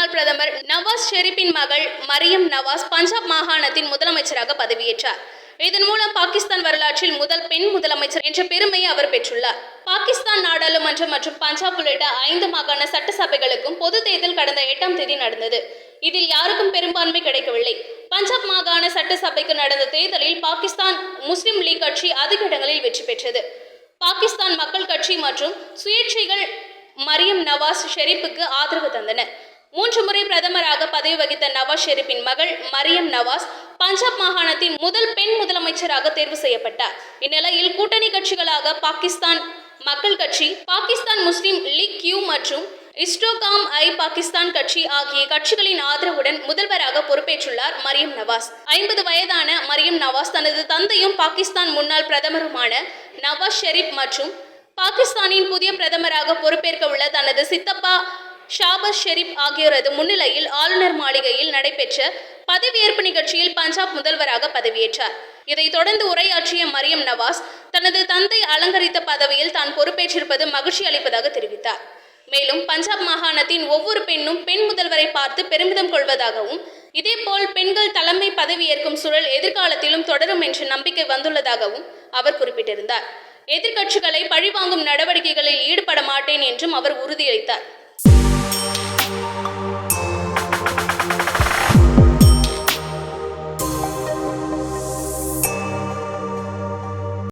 முன்னாள் பிரதமர் நவாஸ் ஷெரீப்பின் மகள் மரியம் நவாஸ் பஞ்சாப் மாகாணத்தின் முதலமைச்சராக பதவியேற்றார். இதன் மூலம் பாகிஸ்தான் வரலாற்றில் முதல் பெண் முதலமைச்சர் என்ற பெருமையை அவர் பெற்றுள்ளார். பாகிஸ்தான் நாடாளுமன்றம் மற்றும் பஞ்சாப் உள்ளிட்ட 5 மாகாண சட்டசபைகளுக்கும் பொது தேர்தல் கடந்த 8ஆம் தேதி நடந்தது. இதில் யாருக்கும் பெரும்பான்மை கிடைக்கவில்லை. பஞ்சாப் மாகாண சட்டசபைக்கு நடந்த தேர்தலில் பாகிஸ்தான் முஸ்லிம் லீக் கட்சி அதிக இடங்களில் வெற்றி பெற்றது. பாகிஸ்தான் மக்கள் கட்சி மற்றும் சுயேட்சைகள் மரியம் நவாஸ் ஷெரீப்புக்கு ஆதரவு தந்தனர். 3 முறை பிரதமராக பதவி வகித்த நவாஸ் ஷெரீப்பின் மகள் மரியம் நவாஸ் பஞ்சாப் மாகாணத்தின் முதல் பெண் முதலமைச்சராக தேர்வு செய்யப்பட்டார். இந்நிலையில் கூட்டணி கட்சிகளாக பாகிஸ்தான் மக்கள் கட்சி, பாகிஸ்தான் முஸ்லிம் லீக் கியூ மற்றும் இஸ்டோகாம் பாகிஸ்தான் கட்சி ஆகிய கட்சிகளின் ஆதரவுடன் முதல்வராக பொறுப்பேற்றுள்ளார் மரியம் நவாஸ். 50 வயதான மரியம் நவாஸ் தனது தந்தையும் பாகிஸ்தான் முன்னாள் பிரதமருமான நவாஸ் ஷெரீப் மற்றும் பாகிஸ்தானின் புதிய பிரதமராக பொறுப்பேற்க உள்ள தனது சித்தப்பா ஷாபாஸ் ஷெரீப் ஆகியோரது முன்னிலையில் ஆளுநர் மாளிகையில் நடைபெற்ற பதவியேற்பு நிகழ்ச்சியில் பஞ்சாப் முதல்வராக பதவியேற்றார். இதைத் தொடர்ந்து உரையாற்றிய மரியம் நவாஸ் தனது தந்தை அலங்கரித்த பதவியில் தான் பொறுப்பேற்றிருப்பது மகிழ்ச்சி அளிப்பதாக தெரிவித்தார். மேலும் பஞ்சாப் மாகாணத்தின் ஒவ்வொரு பெண்ணும் பெண் முதல்வரை பார்த்து பெருமிதம் கொள்வதாகவும், இதேபோல் பெண்கள் தலைமை பதவியேற்கும் சூழல் எதிர்காலத்திலும் தொடரும் என்ற நம்பிக்கை வந்துள்ளதாகவும் அவர் குறிப்பிட்டிருந்தார். எதிர்க்கட்சிகளை பழிவாங்கும் நடவடிக்கைகளில் ஈடுபட மாட்டேன் என்றும் அவர் உறுதியளித்தார்.